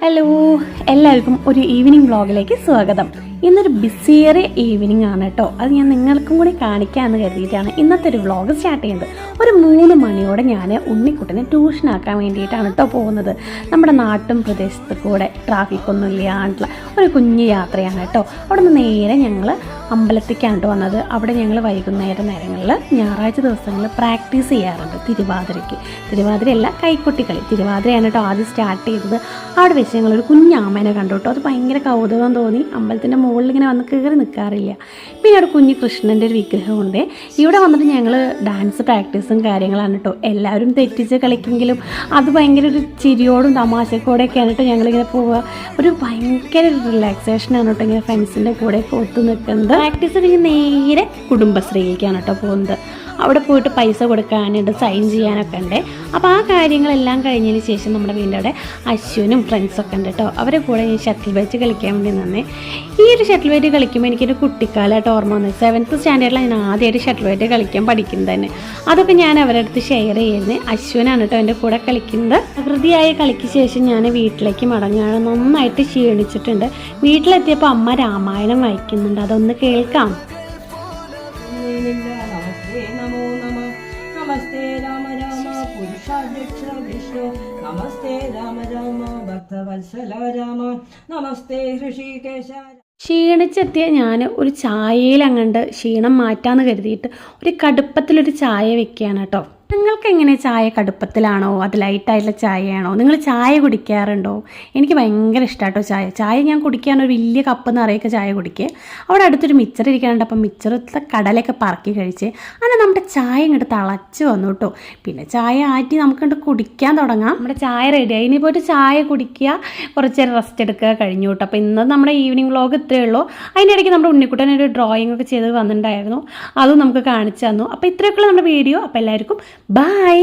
Hello, എല്ലാവർക്കും ഒരു evening വ്ളോഗിലേക്ക് സ്വാഗതം. ഇന്നൊരു ബിസിയേറിയ ഈവനിങ് ആണ് കേട്ടോ. അത് ഞാൻ നിങ്ങൾക്കും കൂടി കാണിക്കാമെന്ന് കരുതിയിട്ടാണ് ഇന്നത്തെ ഒരു വ്ളോഗ് സ്റ്റാർട്ട് ചെയ്യുന്നത്. ഒരു 3 മണിയോടെ ഞാൻ ഉണ്ണിക്കുട്ടനെ ട്യൂഷനാക്കാൻ വേണ്ടിയിട്ടാണ് കേട്ടോ പോകുന്നത്. നമ്മുടെ നാട്ടും പ്രദേശത്ത് കൂടെ ട്രാഫിക്കൊന്നും ഇല്ലാണ്ടുള്ള ഒരു കുഞ്ഞു യാത്രയാണ് കേട്ടോ. അവിടെ നിന്ന് നേരെ ഞങ്ങൾ അമ്പലത്തേക്കാണ് കേട്ടോ വന്നത്. അവിടെ ഞങ്ങൾ നേരങ്ങളിൽ ഞായറാഴ്ച ദിവസങ്ങളിൽ പ്രാക്ടീസ് ചെയ്യാറുണ്ട് തിരുവാതിരയല്ല, കൈക്കൊട്ടിക്കളി. തിരുവാതിരയാണ് കേട്ടോ ആദ്യം സ്റ്റാർട്ട് ചെയ്തത്. അവിടെ വെച്ച് ഞങ്ങളൊരു കുഞ്ഞാമേനെ കണ്ടു കേട്ടോ. അത് ഭയങ്കര കൗതുകം തോന്നി. അമ്പലത്തിൻ്റെ മുകളിൽ ഇങ്ങനെ വന്ന് കയറി നിൽക്കാറില്ല. പിന്നെ അവിടെ കുഞ്ഞു കൃഷ്ണൻ്റെ ഒരു വിഗ്രഹമുണ്ട്. ഇവിടെ വന്നിട്ട് ഞങ്ങൾ ഡാൻസ് പ്രാക്ടീസും കാര്യങ്ങളാണ് കേട്ടോ. എല്ലാവരും തെറ്റിച്ച് കളിക്കെങ്കിലും അത് ഭയങ്കര ഒരു ചിരിയോടും തമാശക്കോടെയൊക്കെയാണ് കേട്ടോ ഞങ്ങളിങ്ങനെ പോവുക. ഒരു ഭയങ്കര റിലാക്സേഷനാണ് കേട്ടോ ഇങ്ങനെ ഫ്രണ്ട്സിൻ്റെ കൂടെ ഒത്തു നിൽക്കുന്നത്. പ്രാക്ടീസ് കഴിഞ്ഞ് നേരെ കുടുംബശ്രീയിലേക്കാണ് കേട്ടോ പോകുന്നത്. അവിടെ പോയിട്ട് പൈസ കൊടുക്കാനുണ്ട്, സൈൻ ചെയ്യാനൊക്കെ ഉണ്ട്. അപ്പോൾ ആ കാര്യങ്ങളെല്ലാം കഴിഞ്ഞതിന് ശേഷം നമ്മുടെ വീടിൻ്റെ അവിടെ അശ്വിനും ഫ്രണ്ട്സൊക്കെ ഉണ്ട് കേട്ടോ. അവരെ കൂടെ ഞാൻ ഷട്ടിൽ ബാറ്റ് കളിക്കാൻ വേണ്ടി നിന്നേ. ഈ ഒരു ഷട്ടിൽ ബാറ്റ് കളിക്കുമ്പോൾ എനിക്കൊരു കുട്ടിക്കാലമായിട്ട് ഓർമ്മ വന്നത്. 7th സ്റ്റാൻഡേർഡിലാണ് ഞാൻ ആദ്യമായിട്ട് ഷട്ടിൽ ബാറ്റ് കളിക്കാൻ പഠിക്കുന്നത് തന്നെ. അതൊക്കെ ഞാൻ അവരുടെ അടുത്ത് ഷെയർ ചെയ്യുന്നത്. അശ്വിനാണ് കേട്ടോ എൻ്റെ കൂടെ കളിക്കുന്നത്. പ്രകൃതിയായ കളിക്ക് ശേഷം ഞാൻ വീട്ടിലേക്ക് മടങ്ങുകയാണ്. നന്നായിട്ട് ക്ഷീണിച്ചിട്ടുണ്ട്. വീട്ടിലെത്തിയപ്പോൾ അമ്മ രാമായണം വായിക്കുന്നുണ്ട്. അതൊന്ന് കേൾക്കാം. നമസ്തേ രാമ രാമ പുരുഷാധ്യക്ഷ വിഷ്ണു നമസ്തേ രാമ രാമ ഭക്തവത്സല രാമ നമസ്തേ ഋഷികേശ. ക്ഷീണിച്ചെത്തിയ ഞാൻ ഒരു ചായയിൽ അങ്ങണ്ട് ക്ഷീണം മാറ്റാമെന്ന് കരുതിയിട്ട് ഒരു കടുപ്പത്തിലൊരു ചായ വെക്കുകയാണ് കേട്ടോ. നിങ്ങൾക്ക് എങ്ങനെ ചായ കടുപ്പത്തിലാണോ അത് ലൈറ്റായിട്ടുള്ള ചായയാണോ? നിങ്ങൾ ചായ കുടിക്കാറുണ്ടോ? എനിക്ക് ഭയങ്കര ഇഷ്ടമാട്ടോ ചായ ഞാൻ കുടിക്കാനൊരു വലിയ കപ്പ് നിറയൊക്കെ ചായ കുടിക്കുക. അവിടെ അടുത്തൊരു മിച്ചർ ഇരിക്കാനുണ്ട്. അപ്പം മിച്ചറത്തെ കടലൊക്കെ പറക്കി കഴിച്ച് അങ്ങനെ നമ്മുടെ ചായ ഇങ്ങോട്ട് തിളച്ച് വന്നു കേട്ടോ. പിന്നെ ചായ ആറ്റി നമുക്കിട്ട് കുടിക്കാൻ തുടങ്ങാം. നമ്മുടെ ചായ റെഡിയായി. ഇനി പോയിട്ട് ചായ കുടിക്കുക, കുറച്ച് നേരം റെസ്റ്റ് എടുക്കുക, കഴിഞ്ഞു കേട്ടോ. അപ്പോൾ ഇന്ന് നമ്മുടെ ഈവനിങ് വ്ളോഗ് ഇത്രയേ ഉള്ളൂ. അതിൻ്റെ ഇടയ്ക്ക് നമ്മുടെ ഉണ്ണിക്കുട്ടൻ ഒരു ഡ്രോയിങ് ഒക്കെ ചെയ്ത് വന്നിട്ടുണ്ടായിരുന്നു. അതും നമുക്ക് കാണിച്ചു തന്നു. അപ്പോൾ ഇത്രയൊക്കെയുള്ള നമ്മുടെ വീഡിയോ. അപ്പോൾ എല്ലാവർക്കും ബൈ.